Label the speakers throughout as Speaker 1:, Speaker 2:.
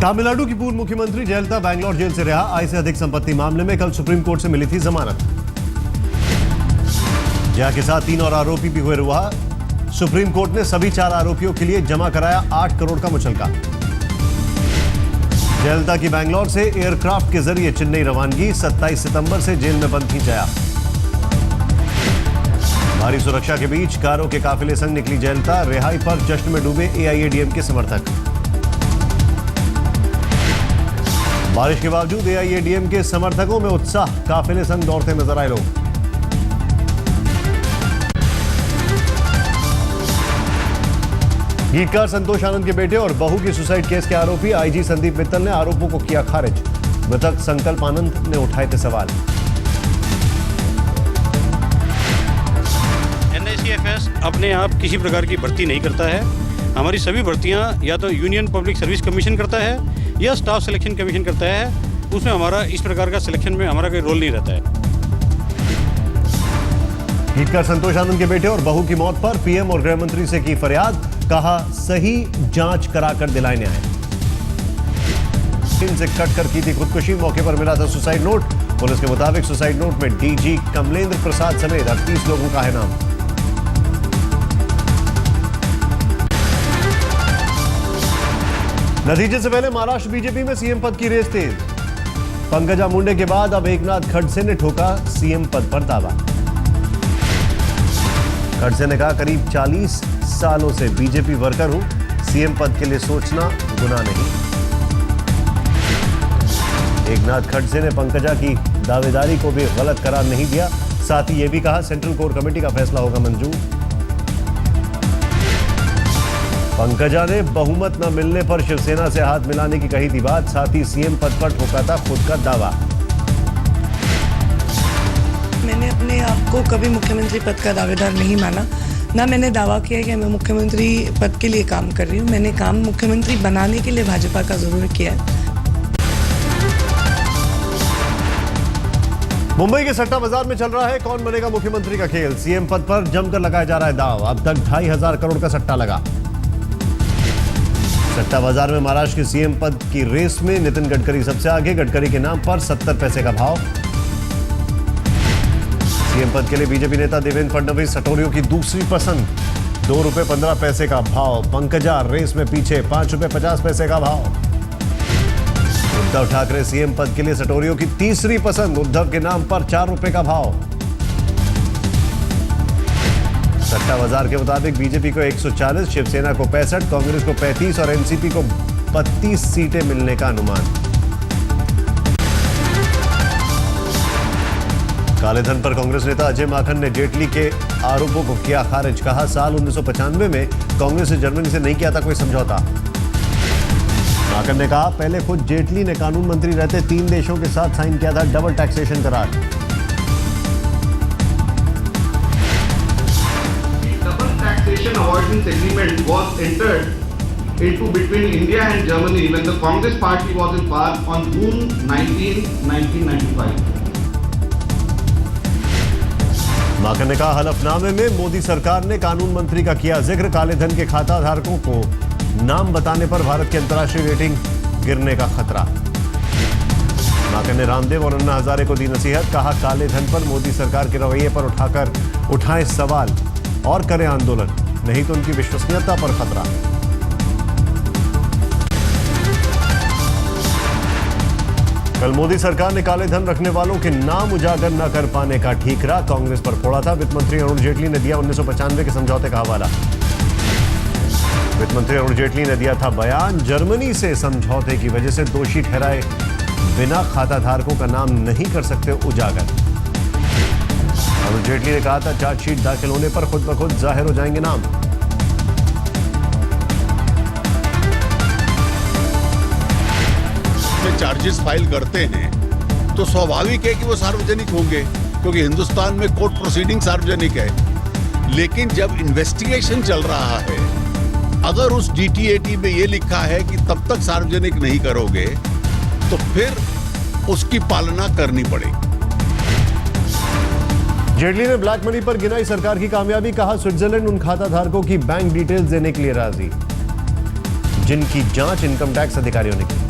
Speaker 1: तमिलनाडु की पूर्व मुख्यमंत्री जयललिता बैंगलोर जेल से रिहा। आय से अधिक संपत्ति मामले में कल सुप्रीम कोर्ट से मिली थी जमानत। जया के साथ 3 और आरोपी भी हुए रिहा। सुप्रीम कोर्ट ने सभी 4 आरोपियों के लिए जमा कराया 8 करोड़ का मुचलका। जयललिता की बैंगलोर से एयरक्राफ्ट के जरिए चेन्नई रवानगी। 27 सितंबर से जेल में बंद थी जया। भारी सुरक्षा के बीच कारों के काफिले संग निकली जयललिता। रिहाई पर जश्न में डूबे एआईएडीएम के समर्थक। बारिश के बावजूद एआईएडीएम के समर्थकों में उत्साह। काफिले संग दौड़ते नजर आए लोग। गीतकार संतोष आनंद के बेटे और बहू की सुसाइड केस के आरोपी आईजी संदीप मित्तल ने आरोपों को किया खारिज। मृतक संकल्प आनंद ने उठाए थे सवाल।
Speaker 2: एनआईसीएफएस अपने आप किसी प्रकार की भर्ती नहीं करता है। हमारी सभी भर्तियां या तो यूनियन पब्लिक सर्विस कमीशन करता है या स्टाफ सिलेक्शन कमीशन करता है। उसमें हमारा इस प्रकार का सिलेक्शन में हमारा कोई रोल नहीं रहता है।
Speaker 1: गीतकार संतोष आनंद के बेटे और बहू की मौत पर पीएम और गृह मंत्री से की फरियाद। कहा सही जांच कराकर दिलाए न्याय। से कट कर की थी खुदकुशी। मौके पर मिला था सुसाइड नोट। पुलिस के मुताबिक सुसाइड नोट में डीजी कमलेंद्र प्रसाद समेत 38 लोगों का है नाम। नतीजे से पहले महाराष्ट्र बीजेपी में सीएम पद की रेस तेज। पंकजा मुंडे के बाद अब एकनाथ खड़से ने ठोका सीएम पद पर दावा। खड़से ने कहा करीब 40 सालों से बीजेपी वर्कर हूं। सीएम पद के लिए सोचना गुनाह नहीं। एकनाथ खड़से ने पंकजा की दावेदारी को भी गलत करार नहीं दिया। साथ ही यह भी कहा सेंट्रल कोर कमेटी का फैसला होगा मंजूर। पंकजा ने बहुमत न मिलने पर शिवसेना से हाथ मिलाने की कही थी बात। साथ ही सीएम पद पर ठोका था खुद का दावा।
Speaker 3: मैंने अपने आप को कभी मुख्यमंत्री पद का दावेदार नहीं माना। ना मैंने दावा किया कि मैं मुख्यमंत्री पद के लिए काम कर रही हूँ। मैंने काम मुख्यमंत्री बनाने के लिए भाजपा का जरूर किया है।
Speaker 1: मुंबई के सट्टा बाजार में चल रहा है कौन बनेगा मुख्यमंत्री का खेल। सीएम पद पर जमकर लगाया जा रहा है दाव। अब तक 2500 करोड़ का सट्टा लगा। सट्टा बाजार में महाराष्ट्र के सीएम पद की रेस में नितिन गडकरी सबसे आगे। गडकरी के नाम पर 70 पैसे का भाव। सीएम पद के लिए बीजेपी नेता देवेंद्र फडणवीस सटोरियों की दूसरी पसंद। ₹2.15 का भाव। पंकजा रेस में पीछे। ₹5.50 का भाव। उद्धव ठाकरे सीएम पद के लिए सटोरियों की तीसरी पसंद। उद्धव के नाम पर ₹4 का भाव। सट्टा बाजार के मुताबिक बीजेपी को 140, शिवसेना को 65, कांग्रेस को 35 और एनसीपी को 32 सीटें मिलने का अनुमान। कालेधन पर कांग्रेस नेता अजय माकन ने जेटली के आरोपों को किया खारिज। कहा साल 1995 में कांग्रेस ने जर्मनी से नहीं किया था कोई समझौता। माकन ने कहा पहले खुद जेटली ने कानून मंत्री रहते 3 देशों के साथ साइन किया था डबल टैक्सेशन करार।
Speaker 4: Double taxation avoidance agreement was entered into between India and Germany when the Congress party was in power on June 19, 1995.
Speaker 1: माकन ने कहा हलफनामे में मोदी सरकार ने कानून मंत्री का किया जिक्र। काले धन के खाता धारकों को नाम बताने पर भारत की अंतर्राष्ट्रीय रेटिंग गिरने का खतरा। माकन ने रामदेव और अन्ना हजारे को दी नसीहत। कहा काले धन पर मोदी सरकार के रवैये पर उठाएं सवाल और करें आंदोलन, नहीं तो उनकी विश्वसनीयता पर खतरा। कल मोदी सरकार ने काले धन रखने वालों के नाम उजागर न कर पाने का ठीकरा कांग्रेस पर फोड़ा था। वित्त मंत्री अरुण जेटली ने दिया 1995 के समझौते का हवाला। वित्त मंत्री अरुण जेटली ने दिया था बयान। जर्मनी से समझौते की वजह से दोषी ठहराए बिना खाता धारकों का नाम नहीं कर सकते उजागर। अरुण जेटली ने कहा था चार्जशीट दाखिल होने पर खुद ब खुद जाहिर हो जाएंगे नाम।
Speaker 5: चार्जेस फाइल करते हैं तो स्वाभाविक है कि वो सार्वजनिक होंगे क्योंकि हिंदुस्तान में कोर्ट प्रोसीडिंग सार्वजनिक है। लेकिन जब इन्वेस्टिगेशन चल रहा है, अगर उस डीटीएटी में ये लिखा है कि तब तक सार्वजनिक नहीं करोगे तो फिर उसकी पालना करनी पड़ेगी।
Speaker 1: जेटली ने ब्लैक मनी पर गिनाई सरकार की कामयाबी। कहा स्विट्जरलैंड उन खाता धारकों की बैंक डिटेल्स देने के लिए राजी जिनकी जांच इनकम टैक्स अधिकारियों ने की।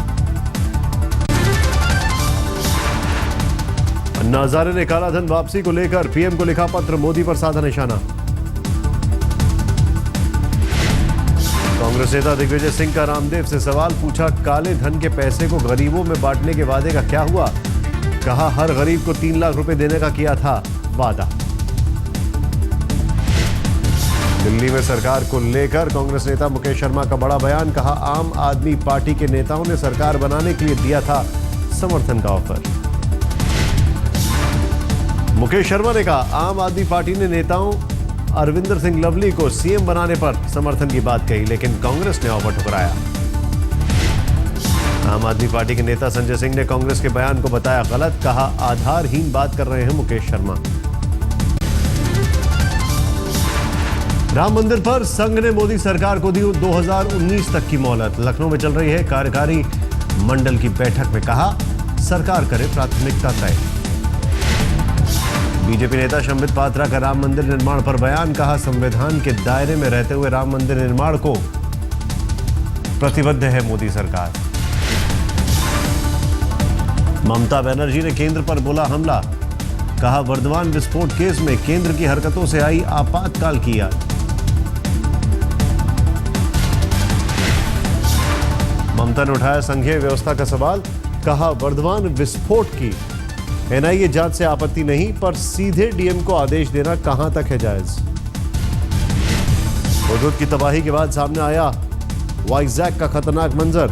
Speaker 1: नाजारे ने कालाधन वापसी को लेकर पीएम को लिखा पत्र, मोदी पर साधा निशाना। कांग्रेस नेता दिग्विजय सिंह का रामदेव से सवाल पूछा, काले धन के पैसे को गरीबों में बांटने के वादे का क्या हुआ? कहा हर गरीब को 3 लाख रुपए देने का किया था वादा। दिल्ली में सरकार को लेकर कांग्रेस नेता मुकेश शर्मा का बड़ा बयान, कहा आम आदमी पार्टी के नेताओं ने सरकार बनाने के लिए दिया था समर्थन का ऑफर। मुकेश शर्मा ने कहा आम आदमी पार्टी ने नेताओं अरविंदर सिंह लवली को सीएम बनाने पर समर्थन की बात कही, लेकिन कांग्रेस ने ऑफर ठुकराया। आम आदमी पार्टी के नेता संजय सिंह ने कांग्रेस के बयान को बताया गलत, कहा आधारहीन बात कर रहे हैं मुकेश शर्मा। राम मंदिर पर संघ ने मोदी सरकार को दी 2019 तक की मोहलत। लखनऊ में चल रही है कार्यकारी मंडल की बैठक में कहा सरकार करे प्राथमिकता तय। बीजेपी नेता शंबित पात्रा का राम मंदिर निर्माण पर बयान, कहा संविधान के दायरे में रहते हुए राम मंदिर निर्माण को प्रतिबद्ध है मोदी सरकार। ममता बनर्जी ने केंद्र पर बोला हमला, कहा वर्धमान विस्फोट केस में केंद्र की हरकतों से आई आपातकाल की याद। ममता ने उठाया संघीय व्यवस्था का सवाल, कहा वर्धमान विस्फोट की एनआईए जांच से आपत्ति नहीं, पर सीधे डीएम को आदेश देना कहां तक है जायज। हुदूद की तबाही के बाद सामने आया वाइजैक का खतरनाक मंजर।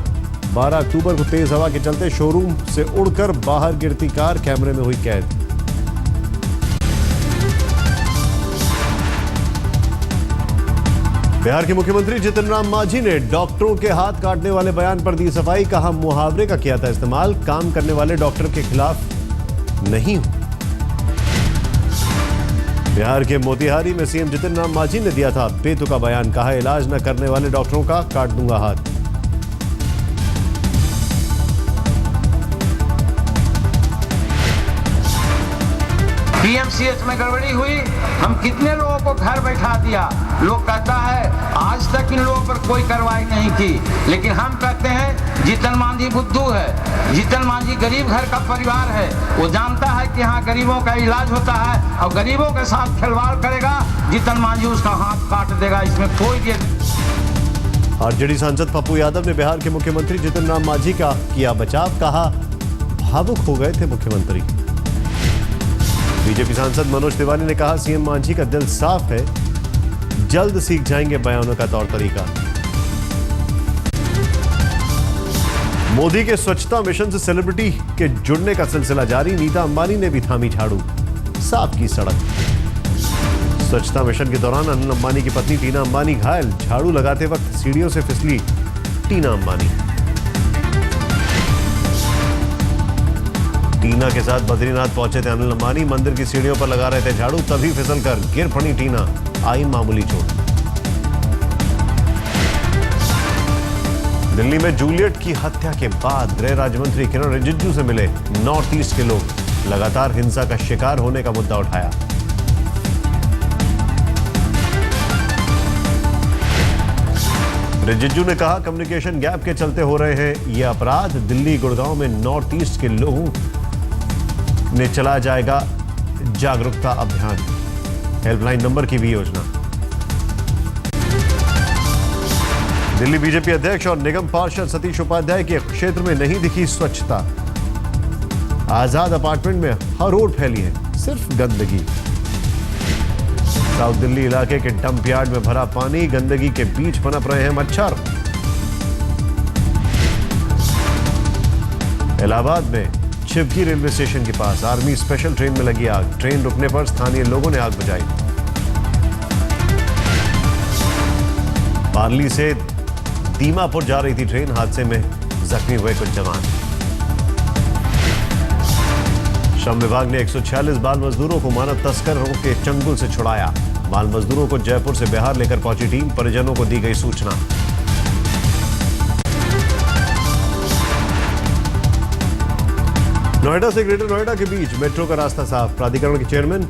Speaker 1: 12 अक्टूबर को तेज हवा के चलते शोरूम से उड़कर बाहर गिरती कार कैमरे में हुई कैद। बिहार के मुख्यमंत्री जितन राम मांझी ने डॉक्टरों के हाथ काटने वाले बयान पर दी सफाई, कहा मुहावरे का किया था इस्तेमाल, काम करने वाले डॉक्टर के खिलाफ नहीं हूं। बिहार के मोतिहारी में सीएम जितन राम मांझी ने दिया था बेतुका बयान, कहा इलाज न करने वाले डॉक्टरों का काट दूंगा हाथ।
Speaker 6: पीएमसीएच में गड़बड़ी हुई, हम कितने लोगों को घर बैठा दिया। लोग कहता है आज तक इन लोगों पर कोई कार्रवाई नहीं की, लेकिन हम कहते हैं जितन मांझी बुद्धू है, जितन मांझी गरीब घर का परिवार है। वो जानता है कि यहाँ गरीबों का इलाज होता है और गरीबों के साथ खिलवाड़ करेगा, जितन मांझी उसका हाथ काट देगा, इसमें कोई।
Speaker 1: आरजेडी सांसद पप्पू यादव ने बिहार के मुख्यमंत्री जितन राम मांझी का किया बचाव, कहा भावुक हो गए थे मुख्यमंत्री। बीजेपी सांसद मनोज तिवारी ने कहा सीएम मांझी का दिल साफ है, जल्द सीख जाएंगे बयानों का तौर तरीका। मोदी के स्वच्छता मिशन से सेलिब्रिटी के जुड़ने का सिलसिला जारी, नीता अंबानी ने भी थामी झाड़ू, साफ की सड़क। स्वच्छता मिशन के दौरान अनिल अंबानी की पत्नी टीना अंबानी घायल, झाड़ू लगाते वक्त सीढ़ियों से फिसली टीना अंबानी। टीना के साथ बद्रीनाथ पहुंचे थे अनिल अंबानी, मंदिर की सीढ़ियों पर लगा रहे थे झाड़ू, तभी फिसलकर गिर पड़ी टीना, आई मामूली चोट। दिल्ली में जूलियट की हत्या के बाद गृह राज्य मंत्री किरण रिजिजू से मिले नॉर्थ ईस्ट के लोग, लगातार हिंसा का शिकार होने का मुद्दा उठाया। रिजिजू ने कहा कम्युनिकेशन गैप के चलते हो रहे हैं ये अपराध, दिल्ली गुड़गांव में नॉर्थ ईस्ट के लोगों ने चलाया जाएगा जागरूकता अभियान, हेल्पलाइन नंबर की भी योजना। दिल्ली बीजेपी अध्यक्ष और निगम पार्षद सतीश उपाध्याय के क्षेत्र में नहीं दिखी स्वच्छता, आजाद अपार्टमेंट में हर रोड फैली है सिर्फ गंदगी। साउथ दिल्ली इलाके के डंप यार्ड में भरा पानी, गंदगी के बीच पनप रहे हैं मच्छर। इलाहाबाद में चिपकी रेलवे स्टेशन के पास आर्मी स्पेशल ट्रेन में लगी आग, ट्रेन रुकने पर स्थानीय लोगों ने आग बुझाई। पार्ली से दीमापुर जा रही थी ट्रेन, हादसे में जख्मी हुए कुछ जवान। श्रम विभाग ने 146 बाल मजदूरों को मानव तस्करों के चंगुल से छुड़ाया। बाल मजदूरों को जयपुर से बिहार लेकर पहुंची टीम, परिजनों को दी गई सूचना। नोएडा से ग्रेटर नोएडा के बीच मेट्रो का रास्ता साफ, प्राधिकरण के चेयरमैन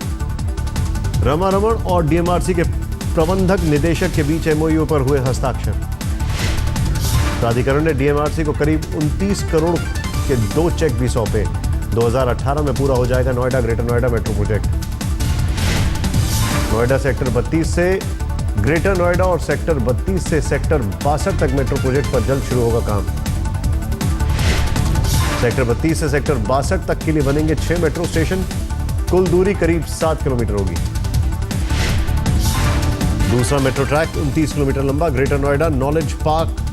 Speaker 1: रमा रमण और डीएमआरसी के प्रबंधक निदेशक के बीच एमओयू पर हुए हस्ताक्षर। प्राधिकरण ने डीएमआरसी को करीब 29 करोड़ के 2 चेक भी सौंपे। 2018 में पूरा हो जाएगा Noida greater Noida metro project. Noida sector 32 से ग्रेटर नोएडा और सेक्टर 32 से सेक्टर 62 तक मेट्रो प्रोजेक्ट पर जल्द शुरू होगा काम। सेक्टर 32 से सेक्टर 62 तक के लिए बनेंगे 6 मेट्रो स्टेशन। कुल दूरी करीब 7 किलोमीटर होगी। दूसरा मेट्रो ट्रैक 29 किलोमीटर लंबा Greater Noida Knowledge Park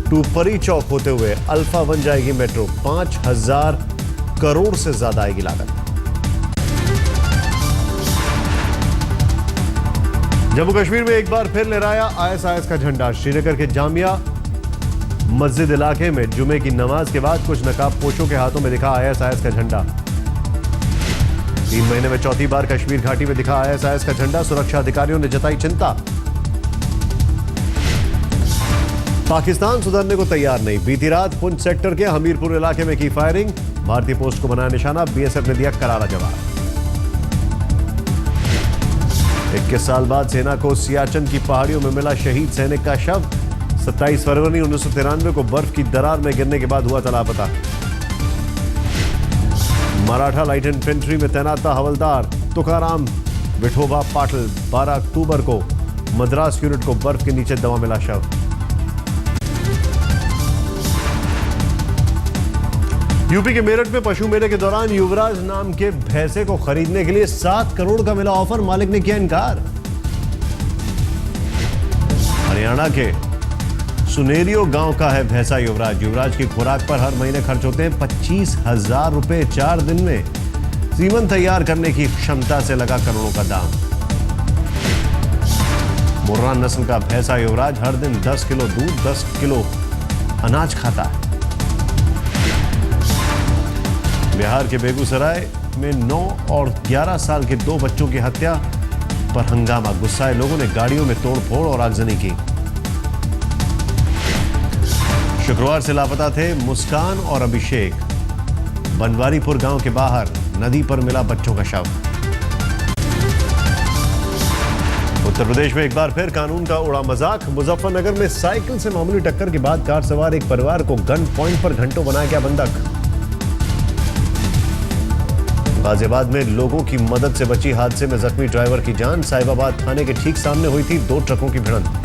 Speaker 1: to Pari Chowk होते हुए अल्फा बन जाएगी मेट्रो। 5,000 करोड़ से ज्यादा आएगी लागत। जम्मू कश्मीर में एक बार फिर लहराया ISIS का झंडा। श्रीनगर के जामिया मस्जिद इलाके में जुमे की नमाज के बाद कुछ नकाबपोशों के हाथों में दिखा ISIS का झंडा। 3 महीने में चौथी बार कश्मीर घाटी में दिखा ISIS का झंडा। सुरक्षा अधिकारियों ने जताई चिंता। पाकिस्तान सुधरने को तैयार नहीं। बीती रात पुंछ सेक्टर के हमीरपुर इलाके में की फायरिंग। भारतीय पोस्ट को बनाया निशाना। BSF ने दिया करारा जवाब। 21 साल बाद सेना को सियाचिन की पहाड़ियों में मिला शहीद सैनिक का शव। 27 फरवरी 1993 को बर्फ की दरार में गिरने के बाद हुआ था लापता। मराठा लाइट इन्फेंट्री में तैनात था हवलदार तुकाराम विठोबा पाटिल। 12 अक्टूबर को मद्रास यूनिट को बर्फ के नीचे दबा मिला शव। यूपी के मेरठ में पशु मेले के दौरान युवराज नाम के भैंसे को खरीदने के लिए 7 करोड़ का मिला ऑफर। मालिक ने किया इनकार। हरियाणा के सुनेरियो गांव का है भैंसा युवराज। युवराज की खुराक पर हर महीने खर्च होते हैं 25,000 रुपए। 4 दिन में सीमन तैयार करने की क्षमता से लगा करोड़ों का दाम। मुर्रा नस्ल का भैंसा युवराज हर दिन 10 किलो दूध 10 किलो अनाज खाता है। बिहार के बेगूसराय में 9 और 11 साल के 2 बच्चों की हत्या पर हंगामा। गुस्साए लोगों ने गाड़ियों में तोड़फोड़ और आगजनी की। शुक्रवार से लापता थे मुस्कान और अभिषेक। बनवारीपुर गांव के बाहर नदी पर मिला बच्चों का शव। उत्तर प्रदेश में एक बार फिर कानून का उड़ा मजाक। मुजफ्फरनगर में साइकिल से मामूली टक्कर के बाद कार सवार एक परिवार को गन पॉइंट पर घंटों बनाया गया बंधक। गाजियाबाद में लोगों की मदद से बची हादसे में जख्मी ड्राइवर की जान। साहिबाबाद थाने के ठीक सामने हुई थी 2 ट्रकों की भिड़ंत।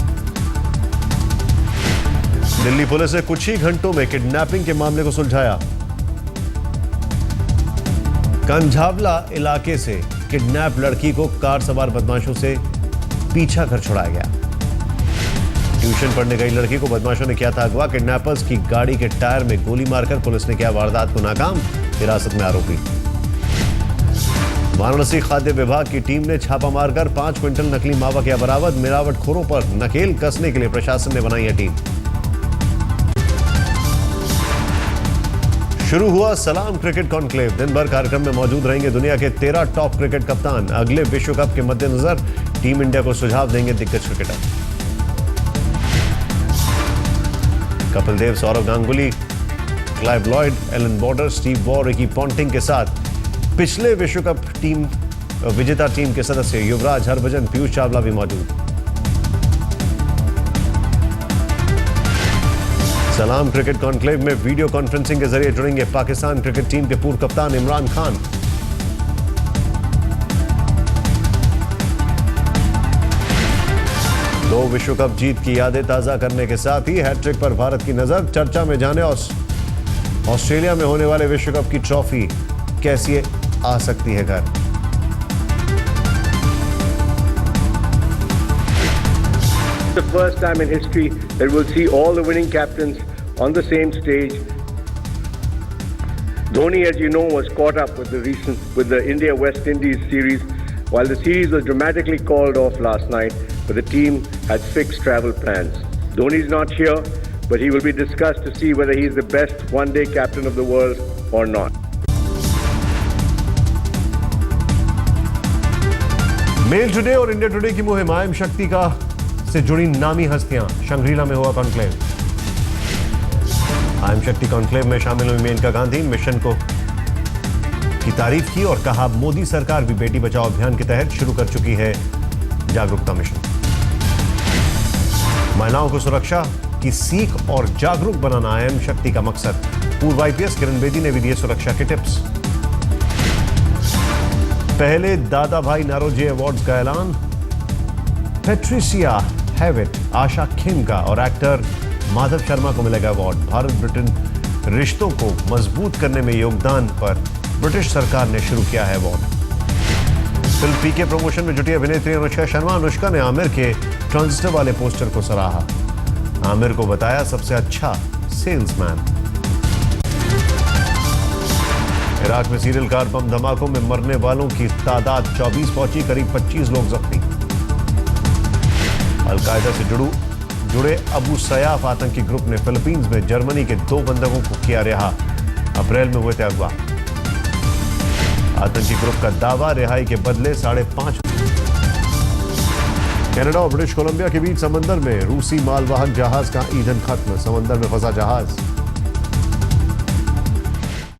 Speaker 1: दिल्ली पुलिस ने कुछ ही घंटों में किडनैपिंग के मामले को सुलझाया। कंझावला इलाके से किडनैप लड़की को कार सवार बदमाशों से पीछा कर छुड़ाया गया। ट्यूशन पढ़ने गई लड़की को बदमाशों ने किया था अगवा। किडनैपर्स की गाड़ी के टायर में गोली मारकर पुलिस ने किया वारदात को नाकाम। हिरासत में आरोपी। वाराणसी खाद्य विभाग की टीम ने छापा मारकर 5 क्विंटल नकली मावा किया बरामद। मिलावटखोरों पर नकेल कसने के लिए प्रशासन ने बनाई है टीम। शुरू हुआ सलाम क्रिकेट कॉन्क्लेव। दिन भर कार्यक्रम में मौजूद रहेंगे दुनिया के 13 टॉप क्रिकेट कप्तान। अगले विश्व कप के मद्देनजर टीम इंडिया को सुझाव देंगे दिग्गज cricketer. Kapil Dev, Sourav Ganguly, Clive Lloyd, Allan Border, Steve Waugh, Ricky Ponting के साथ पिछले विश्व कप टीम विजेता टीम के सदस्य युवराज, हरभजन, पीयूष चावला भी मौजूद। सलाम क्रिकेट कॉन्क्लेव में वीडियो कॉन्फ्रेंसिंग के जरिए जुड़ेंगे पाकिस्तान क्रिकेट टीम के पूर्व कप्तान इमरान खान। दो विश्व कप जीत की यादें ताजा करने के साथ ही हैट्रिक पर भारत की नजर। चर्चा में जाने ऑस्ट्रेलिया में होने वाले विश्व कप की ट्रॉफी कैसी आ सकती है घर।
Speaker 7: The first time in history that we'll see all the winning captains on the same stage. Dhoni, as you know, was caught up with the India-West Indies series, while the series was dramatically called off last night, but the team had fixed travel plans. Dhoni is not here, but he will be discussed to see whether he is the best one-day captain of the world or not.
Speaker 1: Mail Today और India Today की मुहिम आयम शक्ति का से जुड़ी नामी हस्तियां। शंग्रीला में हुआ कॉन्क्लेव। आयम शक्ति कॉन्क्लेव में शामिल हुई मेनका गांधी। मिशन को की तारीफ की और कहा मोदी सरकार भी बेटी बचाओ अभियान के तहत शुरू कर चुकी है जागरूकता मिशन। महिलाओं को सुरक्षा की सीख और जागरूक बनाना अहम शक्ति का मकसद। पूर्व IPS किरण बेदी ने भी दिए सुरक्षा के टिप्स। पहले दादा भाई नारोजी अवार्ड्स का ऐलान। पेट्रिसिया हैविट, आशा खेमका और एक्टर माधव शर्मा को मिलेगा अवार्ड। भारत ब्रिटेन रिश्तों को मजबूत करने में योगदान पर ब्रिटिश सरकार ने शुरू किया है अवार्ड। फिल्म पीके प्रमोशन में जुटी अभिनेत्री अनुष्का शर्मा। अनुष्का ने आमिर के ट्रांजिस्टर वाले पोस्टर को सराहा। आमिर को बताया सबसे अच्छा सेल्समैन। इराक में सीरियल कार बम धमाकों में मरने वालों की तादाद 24 पहुंची, करीब 25 लोग जख्मी। अलकायदा से जुड़े अबू सयाफ आतंकी ग्रुप ने फिलीपींस में जर्मनी के 2 बंधकों को किया रिहा। अप्रैल में हुए थे अगवा। आतंकी ग्रुप का दावा, रिहाई के बदले 5.5। कनाडा और ब्रिटिश कोलंबिया के बीच समंदर में रूसी मालवाहक जहाज का ईंधन खत्म। समंदर में फंसा जहाज।